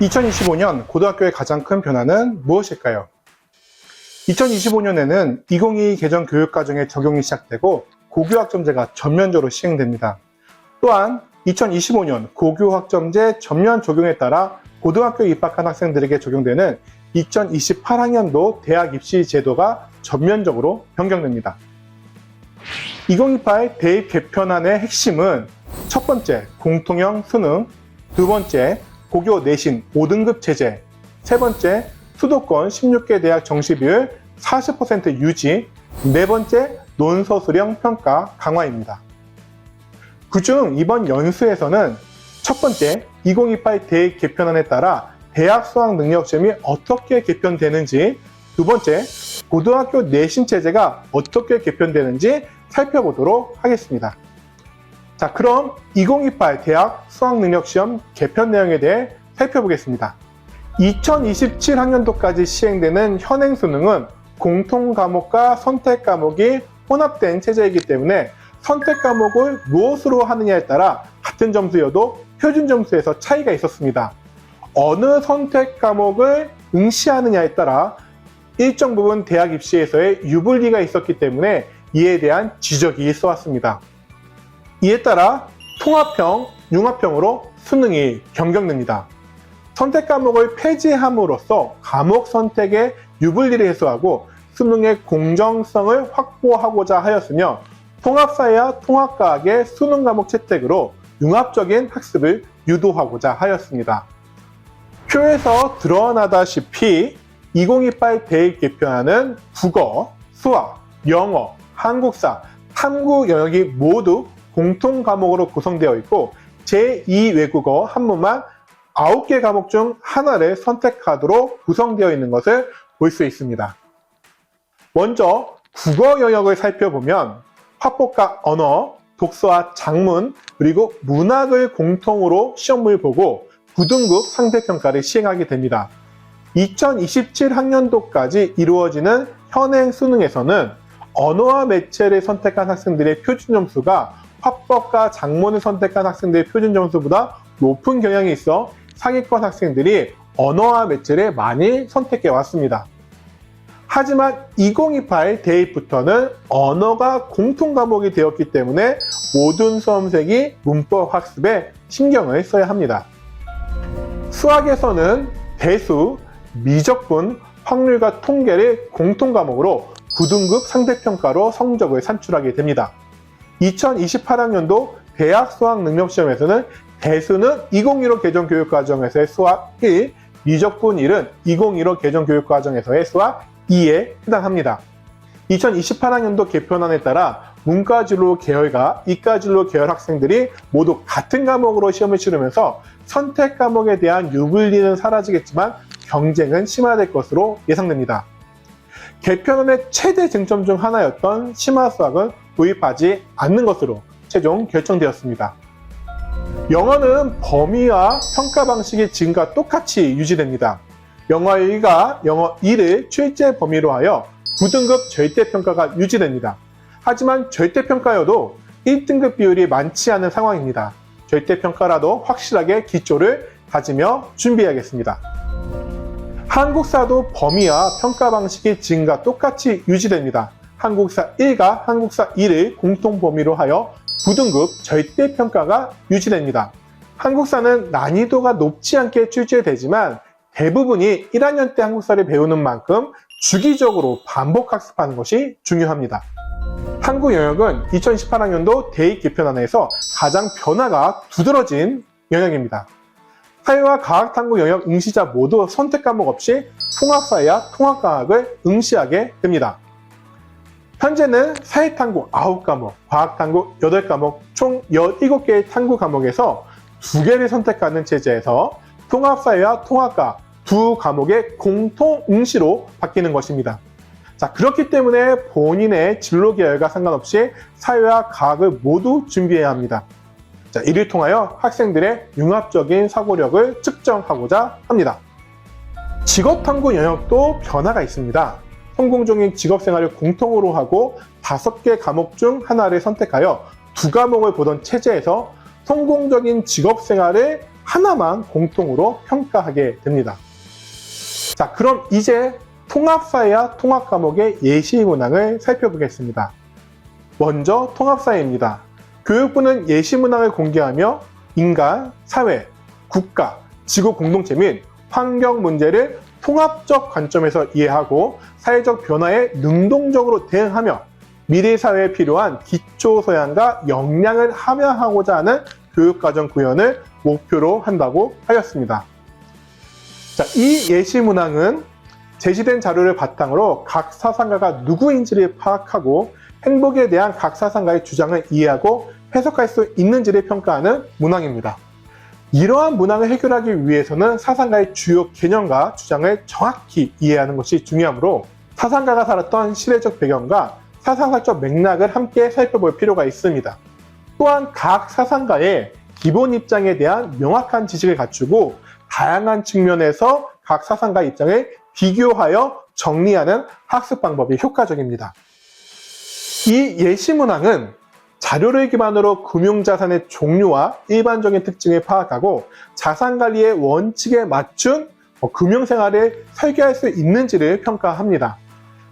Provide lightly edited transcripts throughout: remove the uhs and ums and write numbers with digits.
2025년 고등학교의 가장 큰 변화는 무엇일까요? 2025년에는 2022 개정 교육과정의 적용이 시작되고 고교학점제가 전면적으로 시행됩니다. 또한 2025년 고교학점제 전면 적용에 따라 고등학교에 입학한 학생들에게 적용되는 2028학년도 대학 입시 제도가 전면적으로 변경됩니다. 2028 대입 개편안의 핵심은 첫 번째, 공통형 수능, 두 번째, 고교 내신 5등급 제재, 세 번째, 수도권 16개 대학 정시 비율 40% 유지, 네 번째, 논서술형 평가 강화입니다. 그중 이번 연수에서는 첫 번째, 2028 대입 개편안에 따라 대학 수학 능력 시험이 어떻게 개편되는지, 두 번째, 고등학교 내신 체제가 어떻게 개편되는지 살펴보도록 하겠습니다. 자, 그럼 2028 대학 수학능력시험 개편 내용에 대해 살펴보겠습니다. 2027학년도까지 시행되는 현행수능은 공통과목과 선택과목이 혼합된 체제이기 때문에 선택과목을 무엇으로 하느냐에 따라 같은 점수여도 표준점수에서 차이가 있었습니다. 어느 선택과목을 응시하느냐에 따라 일정 부분 대학 입시에서의 유불리가 있었기 때문에 이에 대한 지적이 있어왔습니다. 이에 따라 통합형, 융합형으로 수능이 변경됩니다. 선택 과목을 폐지함으로써 과목 선택의 유불리를 해소하고 수능의 공정성을 확보하고자 하였으며 통합사회와 통합과학의 수능 과목 채택으로 융합적인 학습을 유도하고자 하였습니다. 표에서 드러나다시피 2028 대입 개편안은 국어, 수학, 영어, 한국사, 탐구 영역이 모두 공통 과목으로 구성되어 있고 제2외국어 한문만 9개 과목 중 하나를 선택하도록 구성되어 있는 것을 볼 수 있습니다. 먼저 국어 영역을 살펴보면 화법과 언어, 독서와 작문, 그리고 문학을 공통으로 시험을 보고 9등급 상대평가를 시행하게 됩니다. 2027학년도까지 이루어지는 현행 수능에서는 언어와 매체를 선택한 학생들의 표준 점수가 화법과 작문을 선택한 학생들의 표준 점수보다 높은 경향이 있어 상위권 학생들이 언어와 매체를 많이 선택해 왔습니다. 하지만 2028 대입부터는 언어가 공통 과목이 되었기 때문에 모든 수험생이 문법 학습에 신경을 써야 합니다. 수학에서는 대수, 미적분, 확률과 통계를 공통 과목으로 9등급 상대평가로 성적을 산출하게 됩니다. 2028학년도 대학 수학능력시험에서는 대수는 2015 개정교육과정에서의 수학 1, 미적분 1은 2015 개정교육과정에서의 수학 2에 해당합니다. 2028학년도 개편안에 따라 문과진로 계열과 이과진로 계열 학생들이 모두 같은 과목으로 시험을 치르면서 선택 과목에 대한 유불리는 사라지겠지만 경쟁은 심화될 것으로 예상됩니다. 개편안의 최대 쟁점 중 하나였던 심화수학은 도입하지 않는 것으로 최종 결정되었습니다. 영어는 범위와 평가 방식이 지금과 똑같이 유지됩니다. 영어 1과 영어 2를 출제 범위로 하여 9등급 절대평가가 유지됩니다. 하지만 절대평가여도 1등급 비율이 많지 않은 상황입니다. 절대평가라도 확실하게 기초를 다지며 준비해야겠습니다. 한국사도 범위와 평가 방식이 지금과 똑같이 유지됩니다. 한국사 1과 한국사 2를 공통 범위로 하여 9등급 절대평가가 유지됩니다. 한국사는 난이도가 높지 않게 출제되지만 대부분이 1학년 때 한국사를 배우는 만큼 주기적으로 반복 학습하는 것이 중요합니다. 한국 영역은 2018학년도 대입 개편안에서 가장 변화가 두드러진 영역입니다. 사회와 과학탐구 영역 응시자 모두 선택 과목 없이 통합사회와 통합과학을 응시하게 됩니다. 현재는 사회탐구 9과목, 과학탐구 8과목, 총 17개의 탐구 과목에서 2개를 선택하는 체제에서 통합사회와 통합과학 두 과목의 공통 응시로 바뀌는 것입니다. 자, 그렇기 때문에 본인의 진로 계열과 상관없이 사회와 과학을 모두 준비해야 합니다. 자, 이를 통하여 학생들의 융합적인 사고력을 측정하고자 합니다. 직업탐구 영역도 변화가 있습니다. 성공적인 직업생활을 공통으로 하고 5개 과목 중 하나를 선택하여 2과목을 보던 체제에서 성공적인 직업생활을 하나만 공통으로 평가하게 됩니다. 자, 그럼 이제 통합사회와 통합과목의 예시 문항을 살펴보겠습니다. 먼저 통합사회입니다. 교육부는 예시 문항을 공개하며 인간, 사회, 국가, 지구 공동체 및 환경 문제를 통합적 관점에서 이해하고 사회적 변화에 능동적으로 대응하며 미래 사회에 필요한 기초 소양과 역량을 함양하고자 하는 교육과정 구현을 목표로 한다고 하였습니다. 자, 이 예시 문항은 제시된 자료를 바탕으로 각 사상가가 누구인지를 파악하고 행복에 대한 각 사상가의 주장을 이해하고 해석할 수 있는지를 평가하는 문항입니다. 이러한 문항을 해결하기 위해서는 사상가의 주요 개념과 주장을 정확히 이해하는 것이 중요하므로 사상가가 살았던 시대적 배경과 사상사적 맥락을 함께 살펴볼 필요가 있습니다. 또한 각 사상가의 기본 입장에 대한 명확한 지식을 갖추고 다양한 측면에서 각 사상가 입장을 비교하여 정리하는 학습 방법이 효과적입니다. 이 예시 문항은 자료를 기반으로 금융자산의 종류와 일반적인 특징을 파악하고 자산관리의 원칙에 맞춘 금융생활을 설계할 수 있는지를 평가합니다.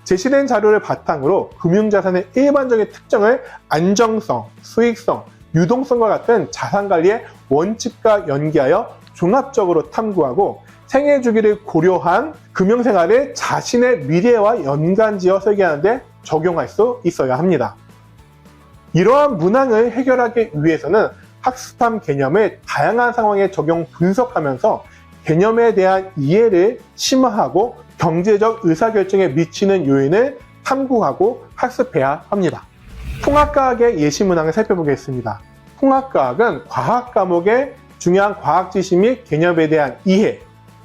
제시된 자료를 바탕으로 금융자산의 일반적인 특징을 안정성, 수익성, 유동성과 같은 자산관리의 원칙과 연계하여 종합적으로 탐구하고 생애 주기를 고려한 금융생활을 자신의 미래와 연관지어 설계하는 데 적용할 수 있어야 합니다. 이러한 문항을 해결하기 위해서는 학습함 개념을 다양한 상황에 적용 분석하면서 개념에 대한 이해를 심화하고 경제적 의사결정에 미치는 요인을 탐구하고 학습해야 합니다. 통합과학의 예시 문항을 살펴보겠습니다. 통합과학은 과학 과목의 중요한 과학 지식 및 개념에 대한 이해,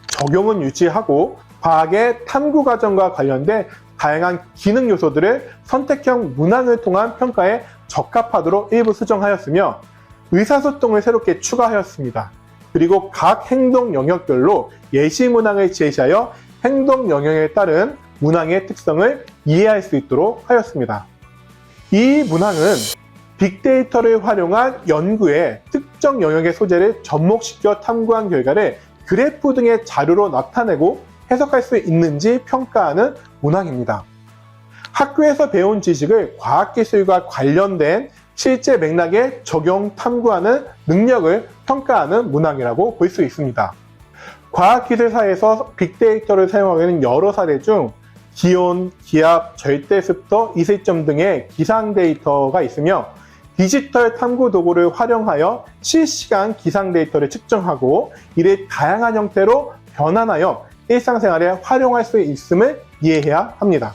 적용은 유지하고 과학의 탐구 과정과 관련된 다양한 기능 요소들을 선택형 문항을 통한 평가에 적합하도록 일부 수정하였으며 의사소통을 새롭게 추가하였습니다. 그리고 각 행동 영역별로 예시 문항을 제시하여 행동 영역에 따른 문항의 특성을 이해할 수 있도록 하였습니다. 이 문항은 빅데이터를 활용한 연구에 특정 영역의 소재를 접목시켜 탐구한 결과를 그래프 등의 자료로 나타내고 해석할 수 있는지 평가하는 문항입니다. 학교에서 배운 지식을 과학기술과 관련된 실제 맥락에 적용 탐구하는 능력을 평가하는 문항이라고 볼 수 있습니다. 과학기술사에서 빅데이터를 사용하는 여러 사례 중 기온, 기압, 절대습도, 이슬점 등의 기상 데이터가 있으며 디지털 탐구 도구를 활용하여 실시간 기상 데이터를 측정하고 이를 다양한 형태로 변환하여 일상생활에 활용할 수 있음을 이해해야 합니다.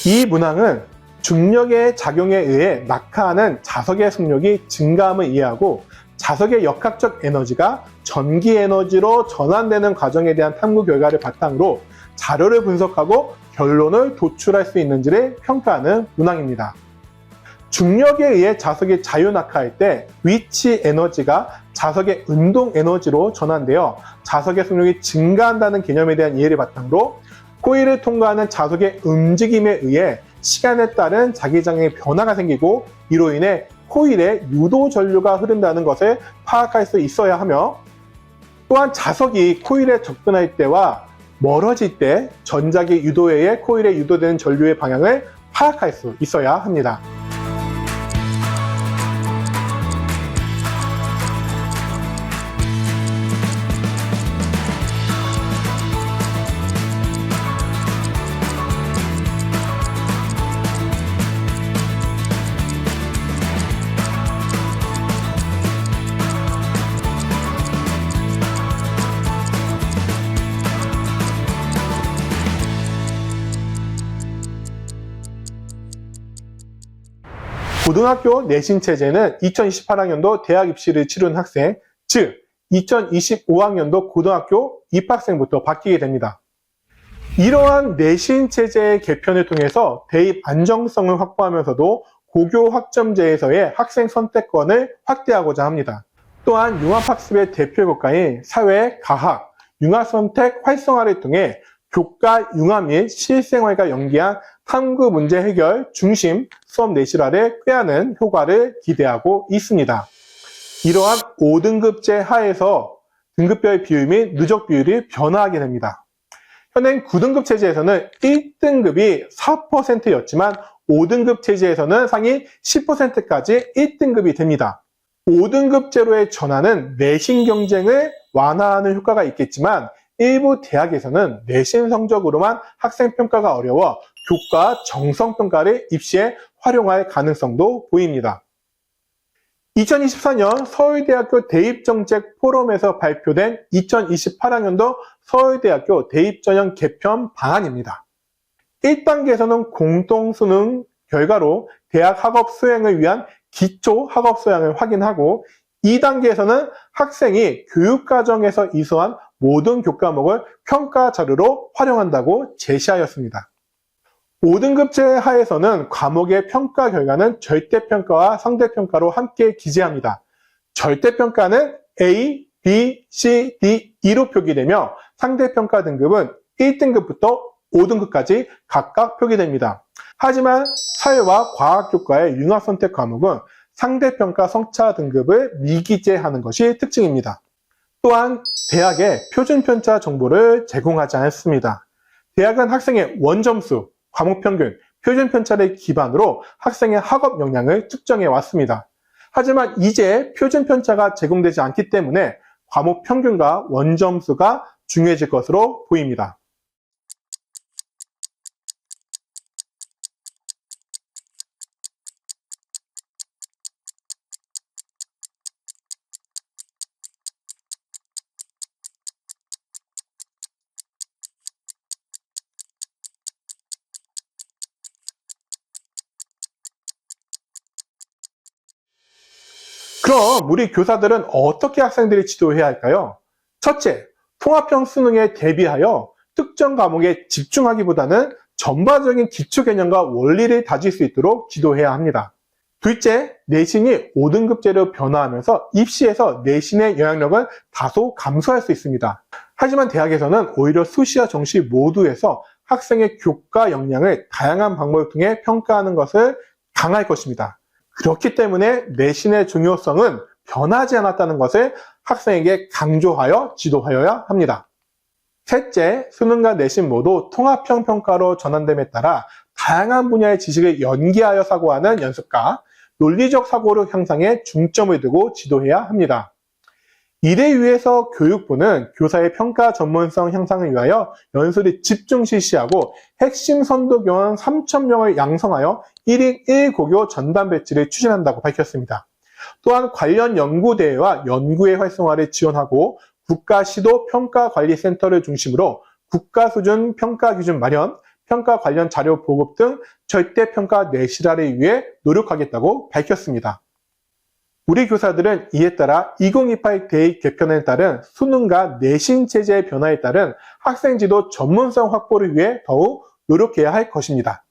이 문항은 중력의 작용에 의해 낙하하는 자석의 속력이 증가함을 이해하고 자석의 역학적 에너지가 전기 에너지로 전환되는 과정에 대한 탐구 결과를 바탕으로 자료를 분석하고 결론을 도출할 수 있는지를 평가하는 문항입니다. 중력에 의해 자석이 자유낙하할 때 위치 에너지가 자석의 운동 에너지로 전환되어 자석의 속력이 증가한다는 개념에 대한 이해를 바탕으로 코일을 통과하는 자석의 움직임에 의해 시간에 따른 자기장의 변화가 생기고 이로 인해 코일에 유도 전류가 흐른다는 것을 파악할 수 있어야 하며 또한 자석이 코일에 접근할 때와 멀어질 때 전자기 유도에 의해 코일에 유도되는 전류의 방향을 파악할 수 있어야 합니다. 고등학교 내신체제는 2028학년도 대학 입시를 치른 학생, 즉 2025학년도 고등학교 입학생부터 바뀌게 됩니다. 이러한 내신체제의 개편을 통해서 대입 안정성을 확보하면서도 고교 학점제에서의 학생 선택권을 확대하고자 합니다. 또한 융합학습의 대표 교과인 사회, 과학, 융합선택 활성화를 통해 교과 융합 및 실생활과 연계한 탐구 문제 해결 중심 수업 내실화를 꾀하는 효과를 기대하고 있습니다. 이러한 5등급제 하에서 등급별 비율 및 누적 비율이 변화하게 됩니다. 현행 9등급 체제에서는 1등급이 4%였지만 5등급 체제에서는 상위 10%까지 1등급이 됩니다. 5등급제로의 전환은 내신 경쟁을 완화하는 효과가 있겠지만 일부 대학에서는 내신 성적으로만 학생 평가가 어려워 교과 정성평가를 입시에 활용할 가능성도 보입니다. 2024년 서울대학교 대입정책 포럼에서 발표된 2028학년도 서울대학교 대입전형 개편 방안입니다. 1단계에서는 공동수능 결과로 대학 학업 수행을 위한 기초 학업 소양을 확인하고 2단계에서는 학생이 교육과정에서 이수한 모든 교과목을 평가 자료로 활용한다고 제시하였습니다. 5등급제 하에서는 과목의 평가 결과는 절대평가와 상대평가로 함께 기재합니다. 절대평가는 A, B, C, D, E로 표기되며 상대평가 등급은 1등급부터 5등급까지 각각 표기됩니다. 하지만 사회와 과학교과의 융합선택 과목은 상대평가 성차 등급을 미기재하는 것이 특징입니다. 또한 대학에 표준편차 정보를 제공하지 않습니다. 대학은 학생의 원점수, 과목평균, 표준편차를 기반으로 학생의 학업 역량을 측정해 왔습니다. 하지만 이제 표준편차가 제공되지 않기 때문에 과목평균과 원점수가 중요해질 것으로 보입니다. 그럼 우리 교사들은 어떻게 학생들을 지도해야 할까요? 첫째, 통합형 수능에 대비하여 특정 과목에 집중하기보다는 전반적인 기초 개념과 원리를 다질 수 있도록 지도해야 합니다. 둘째, 내신이 5등급제로 변화하면서 입시에서 내신의 영향력은 다소 감소할 수 있습니다. 하지만 대학에서는 오히려 수시와 정시 모두에서 학생의 교과 역량을 다양한 방법을 통해 평가하는 것을 강화할 것입니다. 그렇기 때문에 내신의 중요성은 변하지 않았다는 것을 학생에게 강조하여 지도하여야 합니다. 셋째, 수능과 내신 모두 통합형 평가로 전환됨에 따라 다양한 분야의 지식을 연계하여 사고하는 연습과 논리적 사고력 향상에 중점을 두고 지도해야 합니다. 이를 위해서 교육부는 교사의 평가 전문성 향상을 위하여 연수를 집중 실시하고 핵심 선도교원 3,000명을 양성하여 1인 1고교 전담 배치를 추진한다고 밝혔습니다. 또한 관련 연구대회와 연구의 활성화를 지원하고 국가시도평가관리센터를 중심으로 국가수준 평가기준 마련, 평가 관련 자료 보급 등 절대평가 내실화를 위해 노력하겠다고 밝혔습니다. 우리 교사들은 이에 따라 2028 대입 개편에 따른 수능과 내신 체제의 변화에 따른 학생 지도 전문성 확보를 위해 더욱 노력해야 할 것입니다.